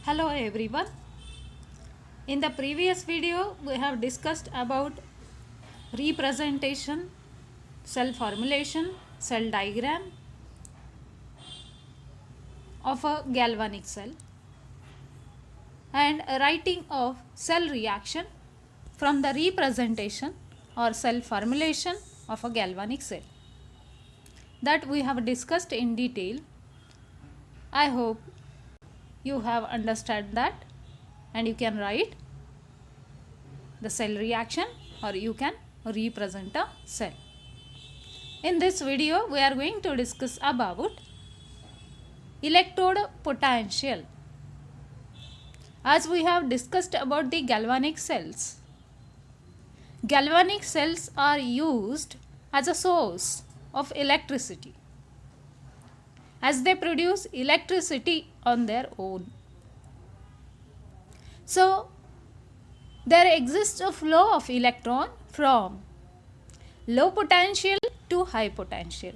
Hello everyone. In the previous video we have discussed about representation, cell formulation, cell diagram of a galvanic cell and writing of cell reaction from the representation or cell formulation of a galvanic cell. That we have discussed in detail. I hope you have understood that and you can write the cell reaction or you can represent a cell. In this video we are going to discuss about electrode potential. As we have discussed about the galvanic cells are used as a source of electricity as they produce electricity on their own. So there exists a flow of electron from low potential to high potential,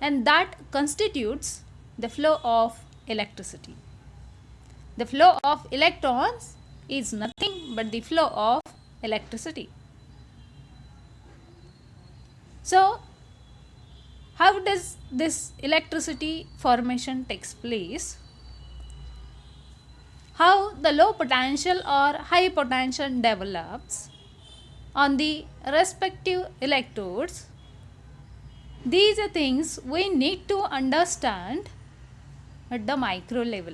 and that constitutes the flow of electricity. The flow of electrons is nothing but the flow of electricity. So how does this electricity formation takes place? How the low potential or high potential develops on the respective electrodes? These are things we need to understand at the micro level.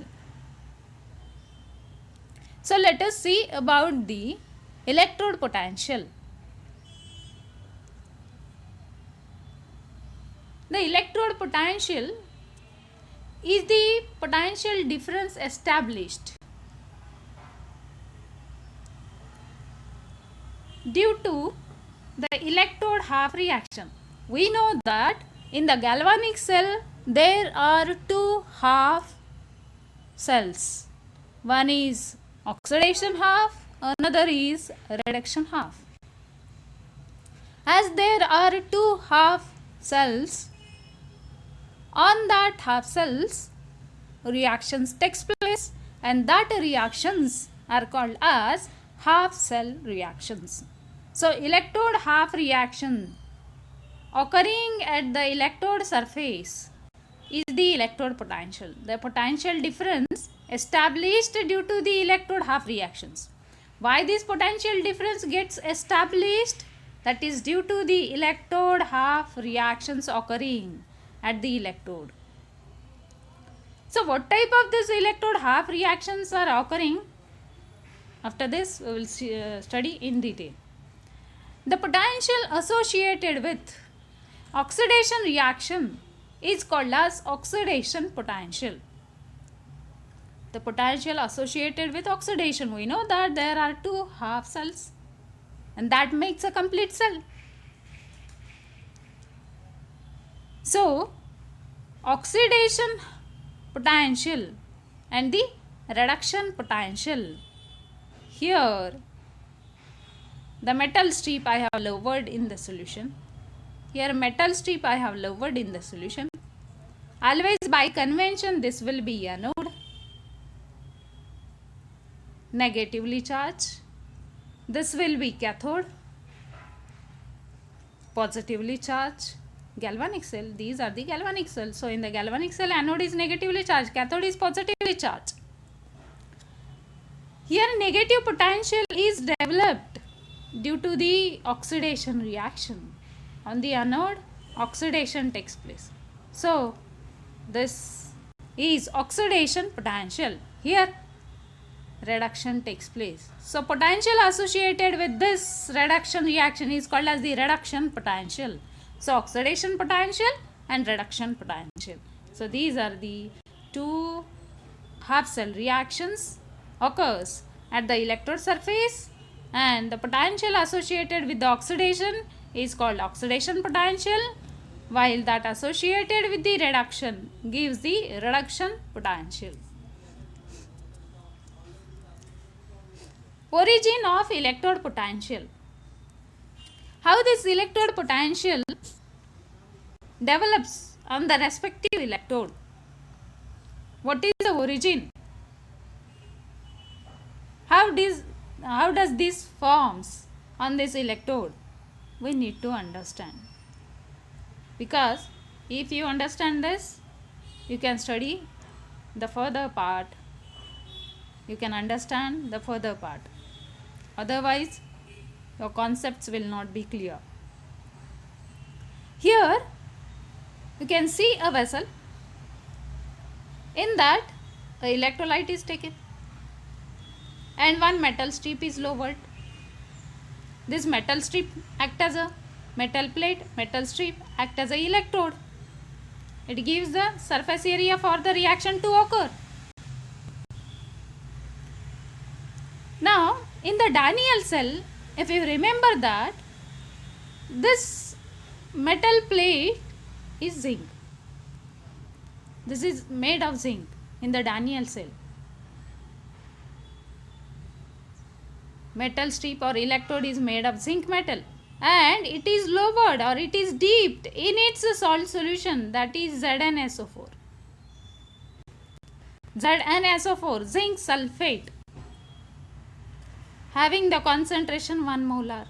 So let us see about the electrode potential. The electrode potential is the potential difference established due to the electrode half reaction. We know that in the galvanic cell there are two half cells. One is oxidation half, another is reduction half. As there are two half cells, on that half cells reactions takes place, and that reactions are called as half cell reactions. So electrode half reaction occurring at the electrode surface is the electrode potential, the potential difference established due to the electrode half reactions. Why this potential difference gets established? That is due to the electrode half reactions occurring at the electrode. So what type of this electrode half reactions are occurring? After this we will study in detail. The potential associated with oxidation reaction is called as oxidation potential. The potential associated with oxidation, we know that there are two half cells and that makes a complete cell. So oxidation potential and the reduction potential. Here the metal strip I have lowered in the solution. Here metal strip I have lowered in the solution. Always by convention this will be anode, negatively charged. This will be cathode, positively charged. Galvanic cell, these are the galvanic cells. So in the galvanic cell anode is negatively charged, cathode is positively charged. Here negative potential is developed due to the oxidation reaction. On the anode oxidation takes place. So this is oxidation potential. Here reduction takes place. So potential associated with this reduction reaction is called as the reduction potential. So oxidation potential and reduction potential. So these are the two half cell reactions occurs at the electrode surface, and the potential associated with the oxidation is called oxidation potential, while that associated with the reduction gives the reduction potential. Origin of electrode potential. How this electrode potential develops on the respective electrode. What is the origin? how does this forms on this electrode? We need to understand, because if you understand this, you can study the further part, you can understand the further part. Otherwise your concepts will not be clear. Here you can see a vessel. In that a electrolyte is taken and one metal strip is lowered. This metal strip act as a metal plate, metal strip act as a electrode. It gives the surface area for the reaction to occur. Now in the Daniell cell, if you remember that this metal plate is zinc. This is made of zinc in the Daniell cell. Metal strip or electrode is made of zinc metal and it is lowered or it is dipped in its salt solution, that is ZnSO4. ZnSO4, zinc sulfate, having the concentration 1 molar.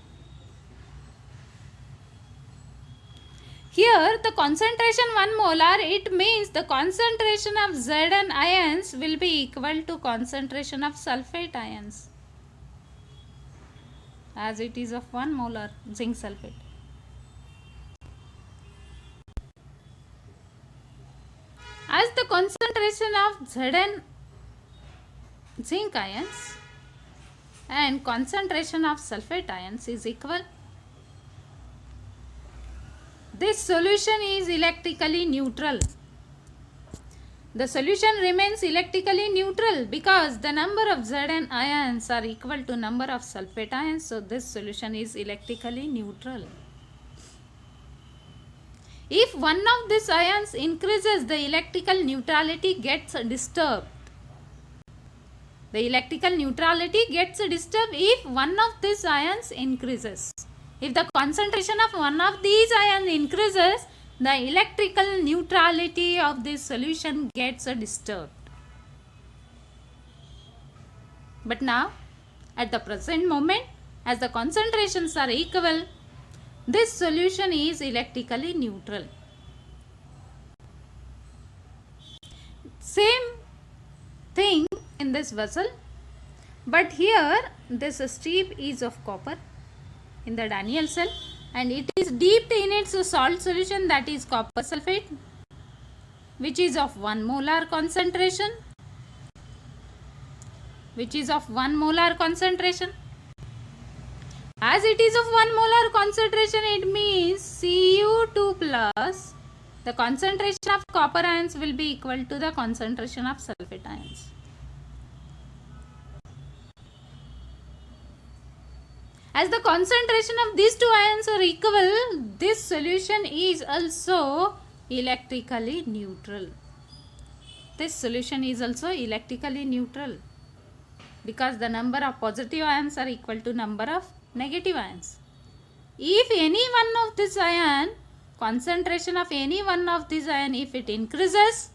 Here the concentration 1 molar, it means the concentration of Zn ions will be equal to concentration of sulfate ions, as it is of 1 molar zinc sulfate. As the concentration of Zn zinc ions and concentration of sulfate ions is equal, this solution is electrically neutral. The solution remains electrically neutral because the number of Zn ions are equal to number of sulfate ions. So this solution is electrically neutral. If one of these ions increases, the electrical neutrality gets disturbed. The electrical neutrality gets disturbed if one of these ions increases. If the concentration of one of these ions increases, the electrical neutrality of this solution gets disturbed. But now, at the present moment, as the concentrations are equal, this solution is electrically neutral. Same thing in this vessel, but here this strip is of copper in the Daniell cell and it is dipped in its salt solution, that is copper sulfate, which is of 1 molar concentration, As it is of 1 molar concentration, it means Cu2 plus the concentration of copper ions will be equal to the concentration of sulfate ions. As the concentration of these two ions are equal, this solution is also electrically neutral. This solution is also electrically neutral because the number of positive ions are equal to number of negative ions. If any one of this ion, concentration of any one of these ion, if it increases,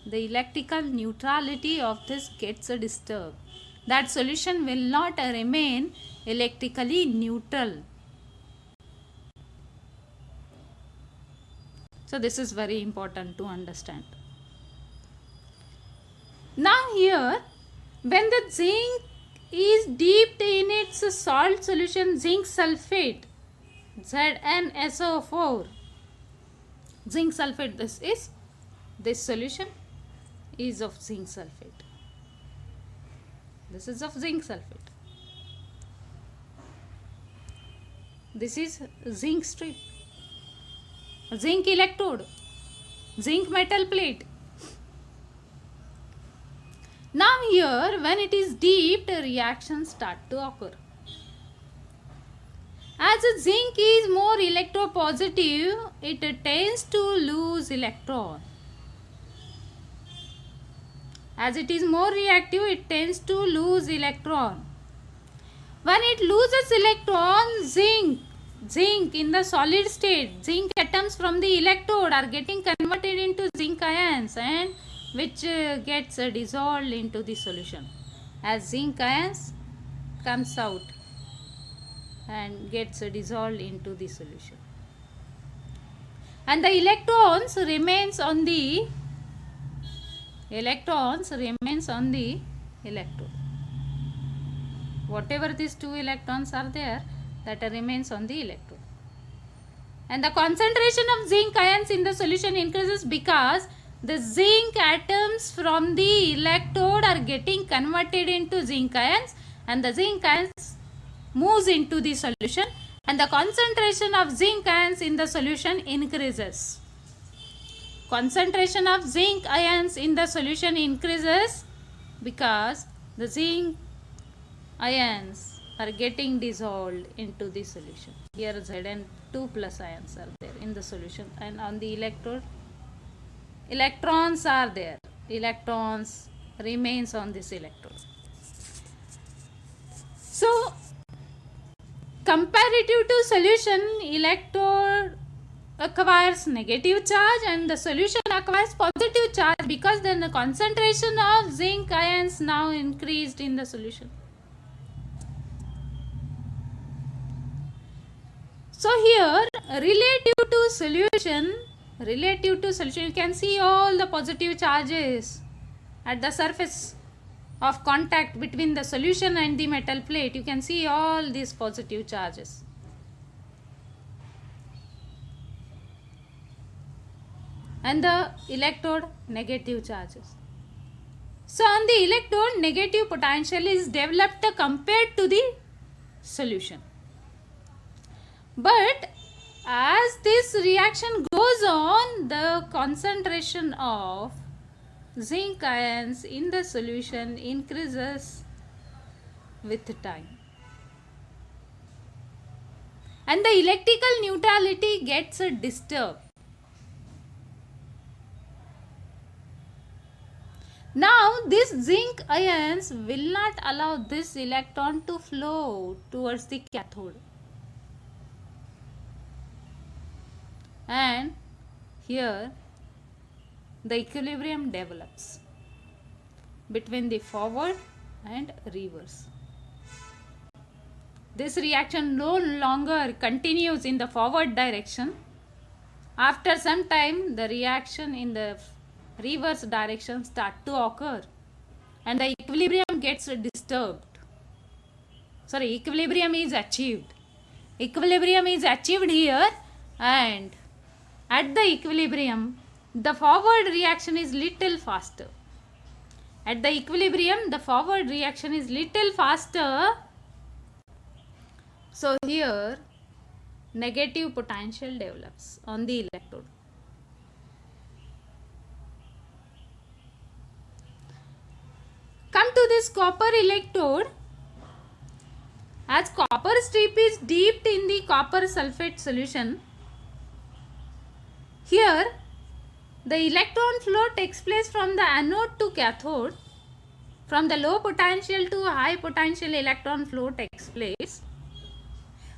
the electrical neutrality of this gets disturbed. That solution will not remain electrically neutral. So this is very important to understand. Now here, when the zinc is dipped in its salt solution, zinc sulfate, ZnSO4, zinc sulfate, this solution is of zinc sulfate. This is of zinc sulfate. This is zinc strip, zinc electrode, zinc metal plate. Now here, when it is dipped, reactions start to occur. As zinc is more electropositive, it tends to lose electron. As it is more reactive, it tends to lose electron. When it loses electron, zinc in the solid state, zinc atoms from the electrode are getting converted into zinc ions and which gets dissolved into the solution. as zinc ions comes out and gets dissolved into the solution. And the electrons remains on the electrode. Whatever these two electrons are there, that remains on the electrode. And the concentration of zinc ions in the solution increases because the zinc atoms from the electrode are getting converted into zinc ions, and the zinc ions moves into the solution, and the concentration of zinc ions in the solution increases. Concentration of zinc ions in the solution increases because the zinc ions are getting dissolved into the solution. Here Zn2 plus ions are there in the solution, and on the electrode electrons are there. Electrons remains on this electrode. So comparative to solution, electrode acquires negative charge and the solution acquires positive charge because then the concentration of zinc ions now increased in the solution. So here relative to solution, you can see all the positive charges at the surface of contact between the solution and the metal plate. You can see all these positive charges. And the electrode negative charges. So on the electrode negative potential is developed compared to the solution. But as this reaction goes on, the concentration of zinc ions in the solution increases with time. And the electrical neutrality gets disturbed. Now these zinc ions will not allow this electron to flow towards the cathode. And here the equilibrium develops between the forward and reverse. This reaction no longer continues in the forward direction. After some time, the reaction in the reverse direction start to occur and the equilibrium gets disturbed. Equilibrium is achieved. Equilibrium is achieved here, and at the equilibrium, the forward reaction is little faster. At the equilibrium, the forward reaction is little faster. So here, negative potential develops on the electrode. Come to this copper electrode. As copper strip is dipped in the copper sulfate solution, here the electron flow takes place from the anode to cathode. From the low potential to high potential electron flow takes place.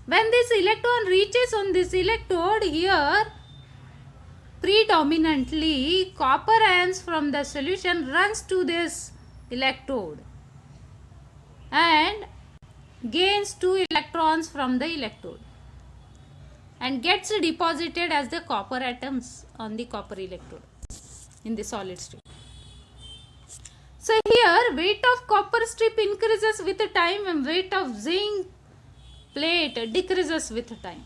When this electron reaches on this electrode, here predominantly copper ions from the solution runs to this electrode and gains 2 electrons from the electrode and gets deposited as the copper atoms on the copper electrode in the solid strip. So here weight of copper strip increases with time and weight of zinc plate decreases with time,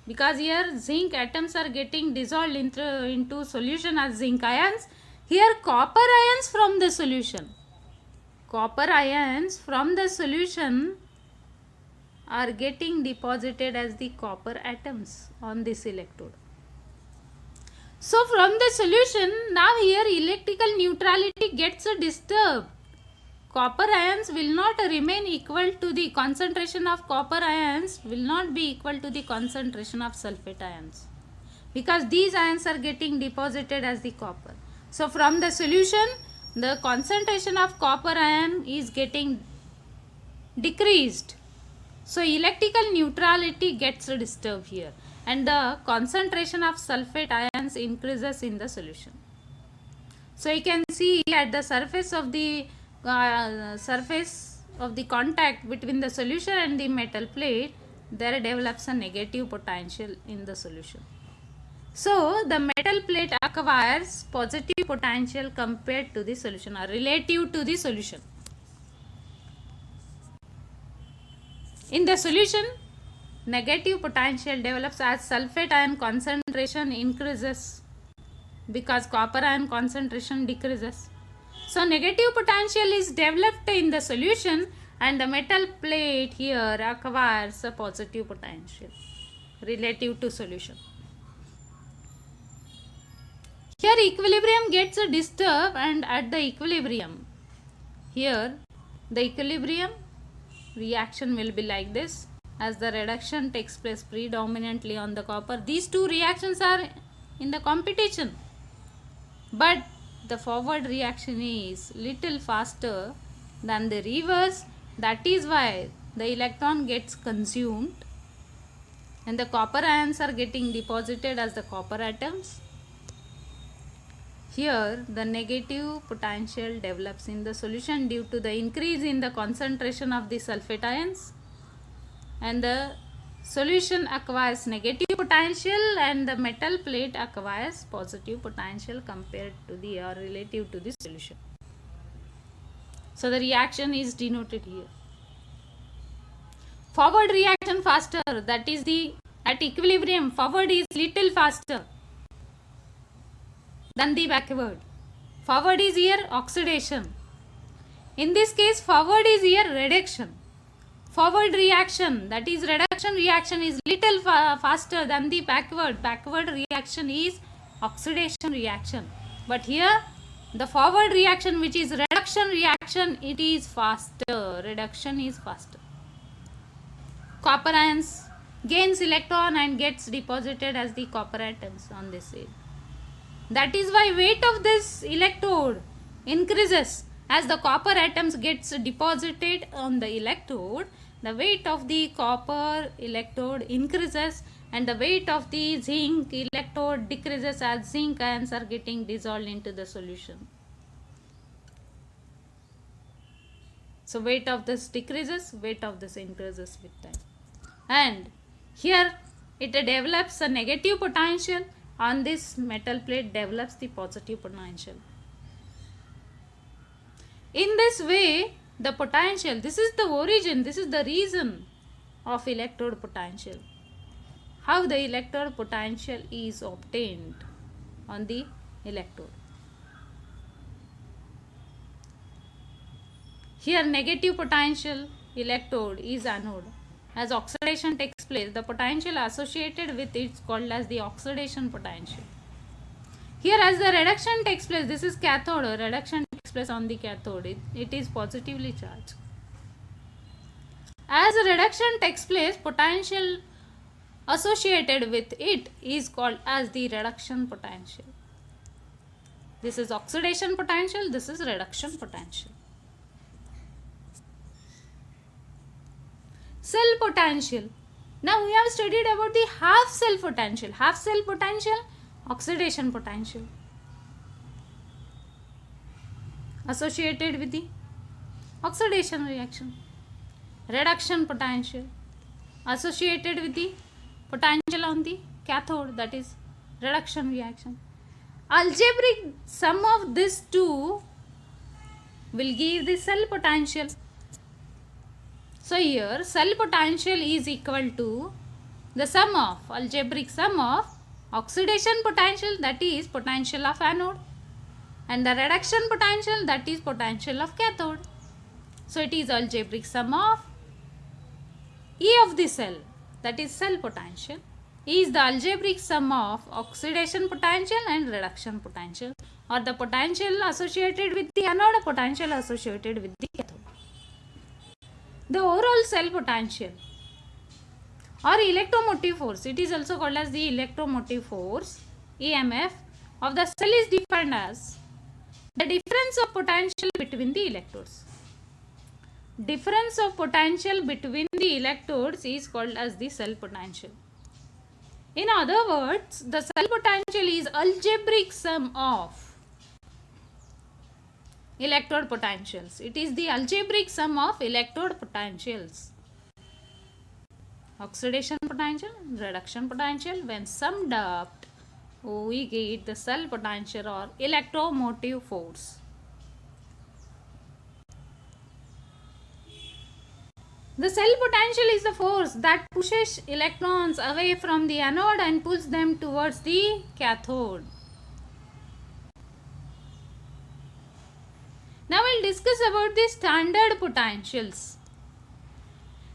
because here zinc atoms are getting dissolved into solution as zinc ions. Here copper ions from the solution are getting deposited as the copper atoms on this electrode. So from the solution, now here electrical neutrality gets disturbed. Copper ions will not remain equal to the concentration of copper ions will not be equal to the concentration of sulfate ions, because these ions are getting deposited as the copper. So from the solution, the concentration of copper ion is getting decreased. So electrical neutrality gets disturbed here, and the concentration of sulfate ions increases in the solution. So you can see at the surface of the surface of the contact between the solution and the metal plate, there develops a negative potential in the solution. So the metal plate acquires positive potential compared to the solution or relative to the solution. In the solution, negative potential develops as sulfate ion concentration increases because copper ion concentration decreases. So negative potential is developed in the solution and the metal plate here acquires a positive potential relative to solution. Here equilibrium gets disturbed, and at the equilibrium, here the equilibrium reaction will be like this. As the reduction takes place predominantly on the copper, these two reactions are in the competition, but the forward reaction is little faster than the reverse. That is why the electron gets consumed and the copper ions are getting deposited as the copper atoms. Here the negative potential develops in the solution due to the increase in the concentration of the sulfate ions, and the solution acquires negative potential and the metal plate acquires positive potential compared to the or relative to the solution. So the reaction is denoted here. Forward reaction faster, that is the at equilibrium forward is little faster than the backward. Forward is here oxidation. In this case forward is here reduction. Forward reaction, that is reduction reaction, is little faster than the backward. Backward reaction is oxidation reaction. But here the forward reaction, which is reduction reaction, it is faster. Reduction is faster. Copper ions gains electron and gets deposited as the copper atoms on this side. That is why weight of this electrode increases as the copper atoms gets deposited on the electrode. The weight of the copper electrode increases and the weight of the zinc electrode decreases as zinc ions are getting dissolved into the solution. So weight of this decreases, weight of this increases with time. And here it develops a negative potential. On this metal plate develops the positive potential. In this way, the potential, this is the origin, this is the reason of electrode potential. How the electrode potential is obtained on the electrode. Here negative potential electrode is anode. As oxidation takes place, the potential associated with it is called as the oxidation potential. Here as the reduction takes place, this is cathode, reduction takes place on the cathode, it is positively charged. As a reduction takes place, potential associated with it is called as the reduction potential. This is oxidation potential, this is reduction potential. Cell potential. Now we have studied about the half cell potential. Half cell potential, oxidation potential associated with the oxidation reaction. Reduction potential associated with the potential on the cathode, that is reduction reaction. Algebraic sum of these two will give the cell potential. So here cell potential is equal to the sum of algebraic sum of oxidation potential, that is potential of anode, and the reduction potential, that is potential of cathode. So it is algebraic sum of E of the cell, that is cell potential, is the algebraic sum of oxidation potential and reduction potential, or the potential associated with the anode, potential associated with the cathode. The overall cell potential or electromotive force, it is also called as the electromotive force, EMF, of the cell is defined as the difference of potential between the electrodes. Difference of potential between the electrodes is called as the cell potential. In other words, the cell potential is algebraic sum of electrode potentials. It is the algebraic sum of electrode potentials. Oxidation potential, reduction potential, when summed up, we get the cell potential or electromotive force. The cell potential is the force that pushes electrons away from the anode and pulls them towards the cathode. Now we'll discuss about the standard potentials.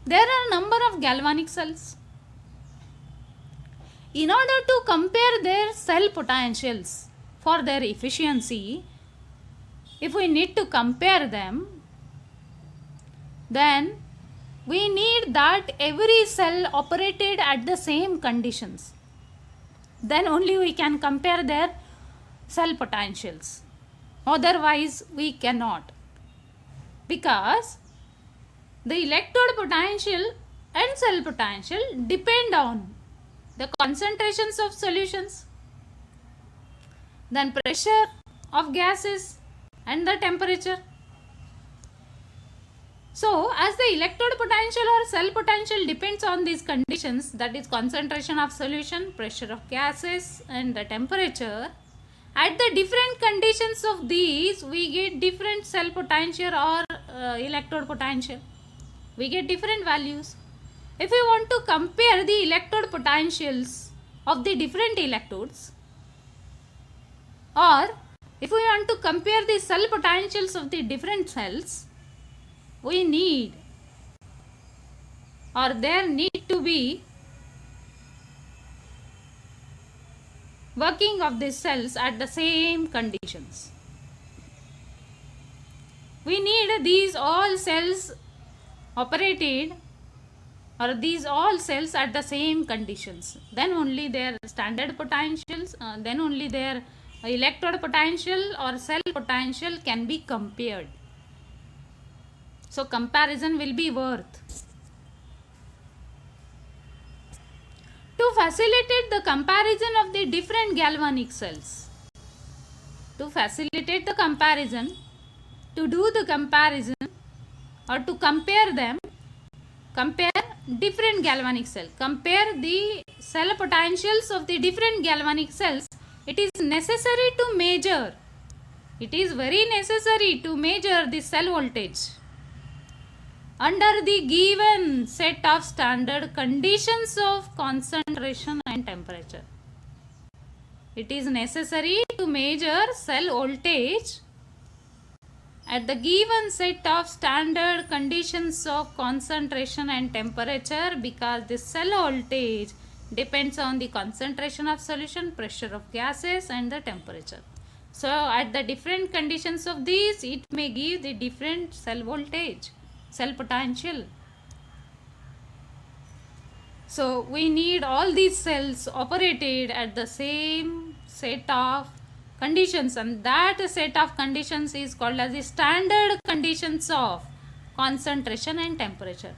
There are a number of galvanic cells. In order to compare their cell potentials for their efficiency, if we need to compare them, then we need that every cell operated at the same conditions. Then only we can compare their cell potentials. Otherwise, we cannot. Because the electrode potential and cell potential depend on the concentrations of solutions, then pressure of gases and the temperature. So, as the electrode potential or cell potential depends on these conditions, that is concentration of solution, pressure of gases and the temperature, at the different conditions of these, we get different cell potential or electrode potential. We get different values. If we want to compare the electrode potentials of the different electrodes, or if we want to compare the cell potentials of the different cells, we need, or there need to be, working of these cells at the same conditions. We need these all cells operated, or these all cells at the same conditions. Then only their standard potentials, then only their electrode potential or cell potential can be compared. So comparison will be worth. To facilitate the comparison of the different galvanic cells, to facilitate the comparison, to do the comparison or to compare them, compare different galvanic cells, compare the cell potentials of the different galvanic cells, it is necessary to measure, it is very necessary to measure the cell voltage under the given set of standard conditions of concentration and temperature. It is necessary to measure cell voltage at the given set of standard conditions of concentration and temperature, because the cell voltage depends on the concentration of solution, pressure of gases and the temperature. So at the different conditions of these, it may give the different cell voltage, cell potential. So we need all these cells operated at the same set of conditions, and that set of conditions is called as the standard conditions of concentration and temperature.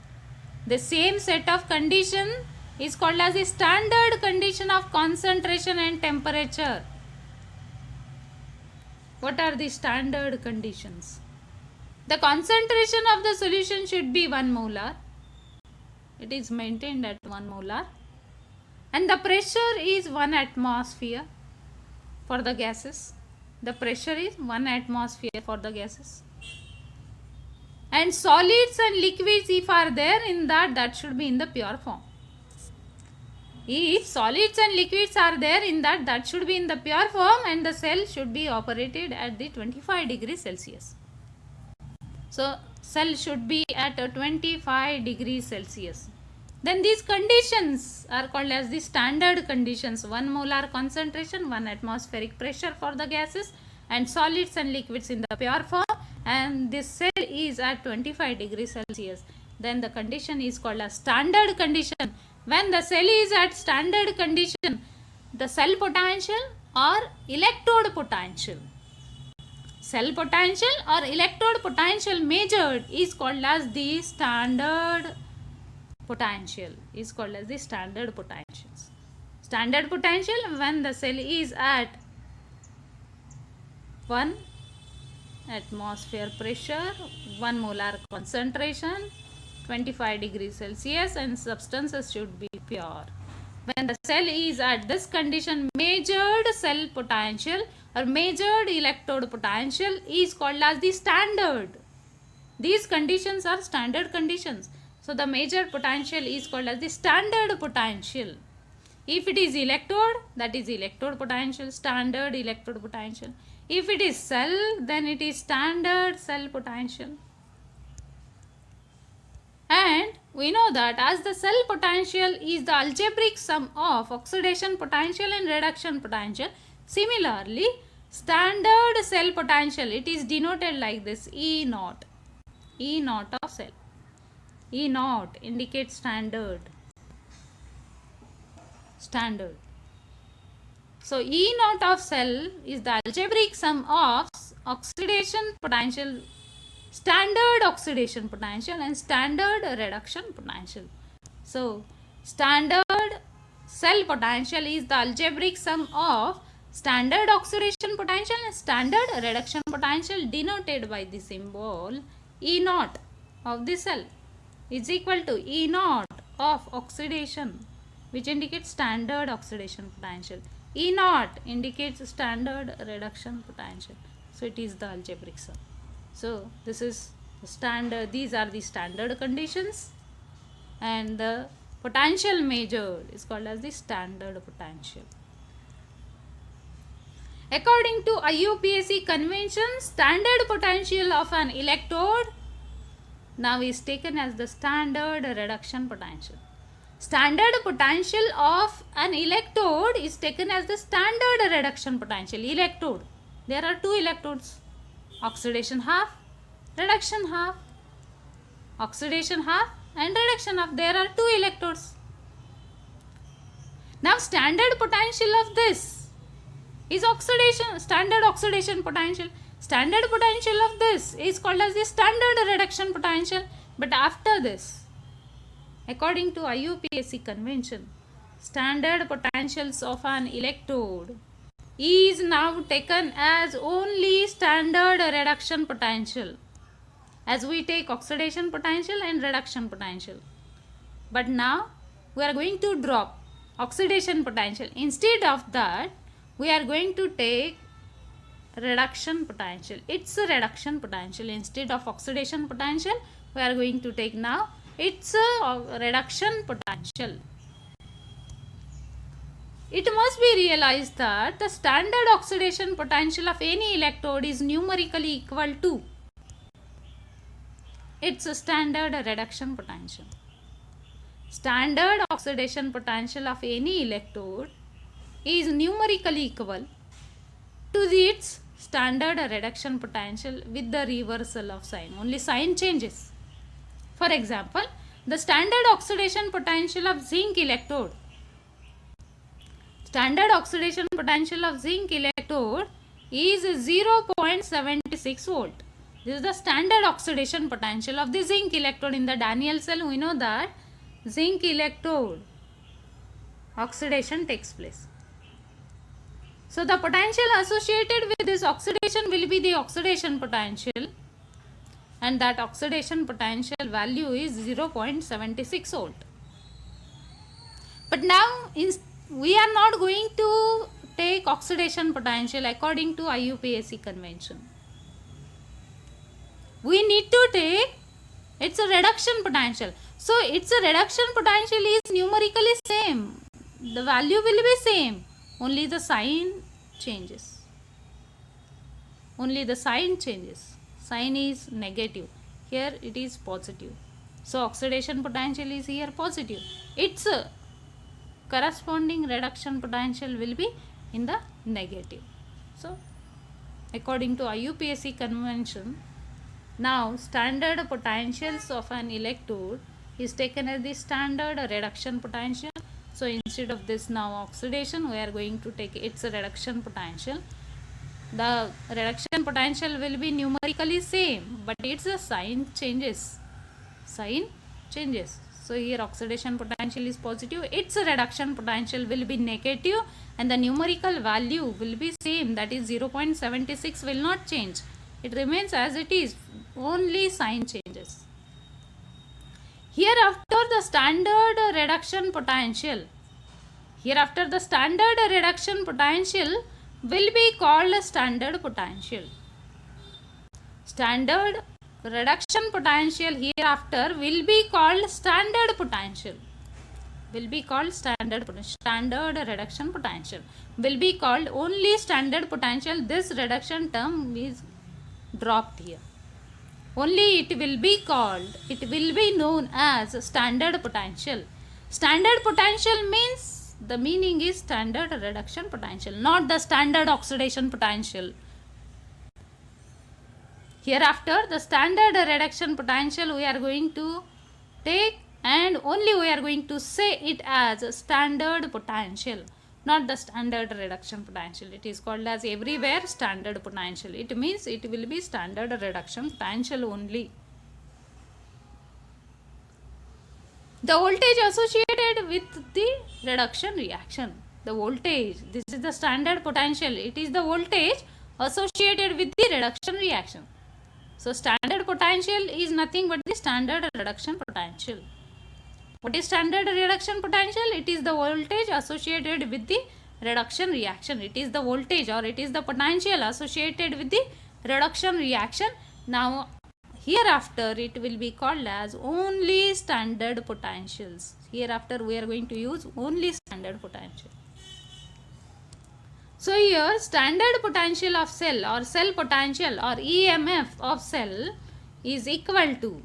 The same set of condition is called as the standard condition of concentration and temperature. What are the standard conditions? The concentration of the solution should be 1 molar. It is maintained at 1 molar. And the pressure is 1 atmosphere for the gases. The pressure is 1 atmosphere for the gases. And solids and liquids, if are there in that should be in the pure form. If solids and liquids are there in that should be in the pure form, and the cell should be operated at the 25 degrees Celsius. So cell should be at 25 degrees Celsius. Then these conditions are called as the standard conditions: 1 molar concentration, 1 atmospheric pressure for the gases, and solids and liquids in the pure form, and this cell is at 25 degrees Celsius. Then the condition is called as standard condition. When the cell is at standard condition, the cell potential or electrode potential, cell potential or electrode potential measured is called as the standard potential, is called as the standard potentials. Standard potential when the cell is at 1 atmosphere pressure, 1 molar concentration, 25 degrees Celsius, and substances should be pure. When the cell is at this condition, measured cell potential or measured electrode potential is called as the standard. These conditions are standard conditions. So the measured potential is called as the standard potential. If it is electrode, that is electrode potential, standard electrode potential. If it is cell, then it is standard cell potential. And we know that as the cell potential is the algebraic sum of oxidation potential and reduction potential, similarly, standard cell potential, it is denoted like this, E naught. E naught of cell. E naught indicates standard. Standard. So E naught of cell is the algebraic sum of oxidation potential, standard oxidation potential and standard reduction potential. So standard cell potential is the algebraic sum of standard oxidation potential and standard reduction potential denoted by the symbol E naught of the cell is equal to E naught of oxidation, which indicates standard oxidation potential. E naught indicates standard reduction potential. So it is the algebraic sum. So this is the standard, these are the standard conditions, and the potential measured is called as the standard potential. According to IUPAC convention, standard potential of an electrode now is taken as the standard reduction potential. Standard potential of an electrode is taken as the standard reduction potential. Electrode, there are two electrodes, oxidation half, reduction half. Oxidation half and reduction half, there are two electrodes. Now standard potential of this is oxidation, standard oxidation potential. Standard potential of this is called as the standard reduction potential. But after this, according to IUPAC convention, standard potentials of an electrode is now taken as only standard reduction potential, as we take oxidation potential and reduction potential. But now we are going to drop oxidation potential. Instead of that, we are going to take reduction potential. It's a reduction potential. Instead of oxidation potential, we are going to take now it's a reduction potential. It must be realized that the standard oxidation potential of any electrode is numerically equal to its standard reduction potential. Standard oxidation potential of any electrode is numerically equal to its standard reduction potential with the reversal of sign. Only sign changes. For example, the standard oxidation potential of zinc electrode. Standard oxidation potential of zinc electrode is 0.76 volt. This is the standard oxidation potential of the zinc electrode. In the Daniell cell, we know that zinc electrode oxidation takes place. So the potential associated with this oxidation will be the oxidation potential, and that oxidation potential value is 0.76 volt. But now we are not going to take oxidation potential according to IUPAC convention. We need to take its a reduction potential. So its a reduction potential is numerically same. The value will be same. Only the sign changes. Only the sign changes. Sign is negative. Here it is positive. So oxidation potential is here positive. Its corresponding reduction potential will be in the negative. So according to IUPAC convention, now standard potentials of an electrode is taken as the standard reduction potential. So instead of this now oxidation, we are going to take its reduction potential. The reduction potential will be numerically same, but its sign changes. Sign changes. So here oxidation potential is positive, its reduction potential will be negative, and the numerical value will be same, that is 0.76 will not change. It remains as it is. Only sign changes. Hereafter the standard reduction potential. Hereafter the standard reduction potential will be called standard potential. Standard reduction potential hereafter will be called standard potential. Will be called standard reduction potential. Will be called only standard potential. This reduction term is dropped here. Only it will be called, it will be known as standard potential. Standard potential means, the meaning is standard reduction potential, not the standard oxidation potential. Hereafter the standard reduction potential we are going to take, and only we are going to say it as standard potential, not the standard reduction potential. It is called as everywhere standard potential. It means it will be standard reduction potential only. The voltage associated with the reduction reaction. The voltage, this is the standard potential. It is the voltage associated with the reduction reaction. So standard potential is nothing but the standard reduction potential. What is standard reduction potential? It is the voltage associated with the reduction reaction. It is the voltage or it is the potential associated with the reduction reaction. Now hereafter it will be called as only standard potentials. Hereafter we are going to use only standard potential. So here standard potential of cell or cell potential or EMF of cell is equal to,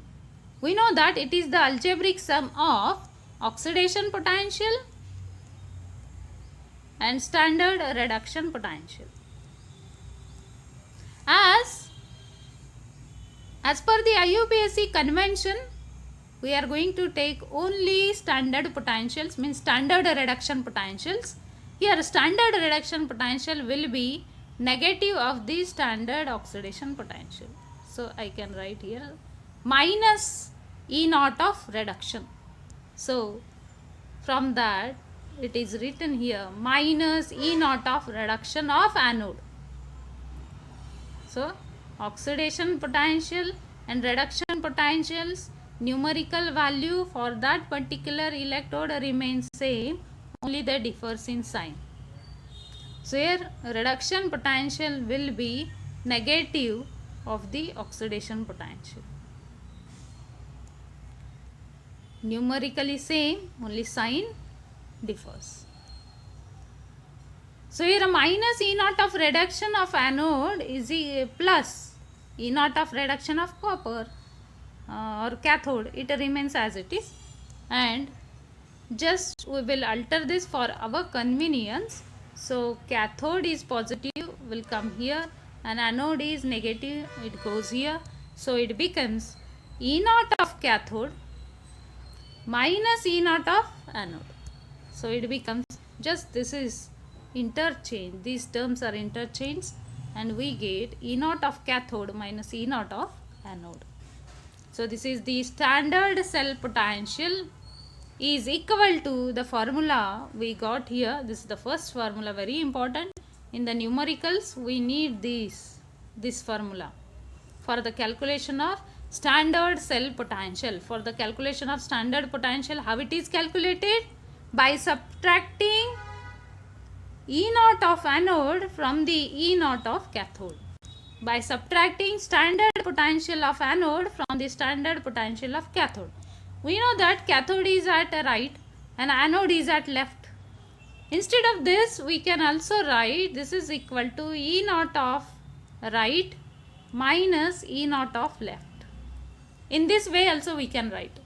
we know that it is the algebraic sum of oxidation potential and standard reduction potential. As per the IUPAC convention, we are going to take only standard potentials, means standard reduction potentials. Here standard reduction potential will be negative of the standard oxidation potential. So I can write here minus E naught of reduction. So from that it is written here minus E naught of reduction of anode. So oxidation potential and reduction potentials, numerical value for that particular electrode remains same, only they differs in sign. So here reduction potential will be negative of the oxidation potential. Numerically same, only sign differs. So here minus E naught of reduction of anode is plus E naught of reduction of copper or cathode. It remains as it is, and just we will alter this for our convenience. So cathode is positive, will come here, and anode is negative, it goes here. So it becomes E naught of cathode minus E naught of anode. So it becomes just, this is interchange, these terms are interchanged, and we get E naught of cathode minus E naught of anode. So this is the standard cell potential is equal to the formula we got here. This is the first formula, very important. In the numericals we need this formula for the calculation of standard cell potential. For the calculation of standard potential, how it is calculated? By subtracting E naught of anode from the E naught of cathode. By subtracting standard potential of anode from the standard potential of cathode. We know that cathode is at right and anode is at left. Instead of this, we can also write this is equal to E naught of right minus E naught of left. In this way also we can write.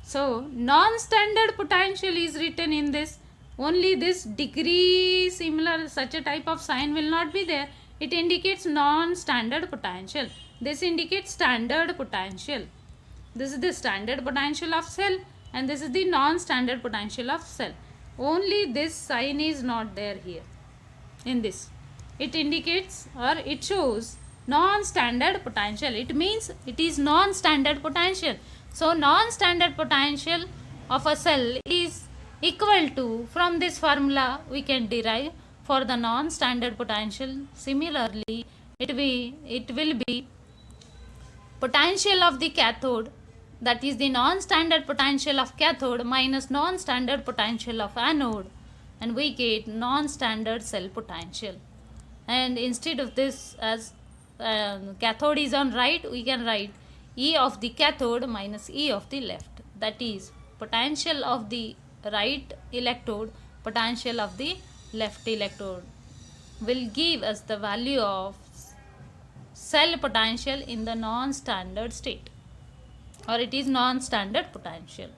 So non-standard potential is written in this. Only this degree similar, such a type of sign will not be there. It indicates non-standard potential. This indicates standard potential. This is the standard potential of cell and this is the non-standard potential of cell. Only this sign is not there here in this. It indicates or it shows non-standard potential. It means it is non-standard potential. So non-standard potential of a cell is equal to, from this formula we can derive for the non-standard potential. Similarly, it will be potential of the cathode, that is the non-standard potential of cathode minus non-standard potential of anode, and we get non-standard cell potential. And instead of this, as cathode is on right, we can write E of the cathode minus E of the left, that is potential of the right electrode, potential of the left electrode, will give us the value of cell potential in the non-standard state, or it is non-standard potential.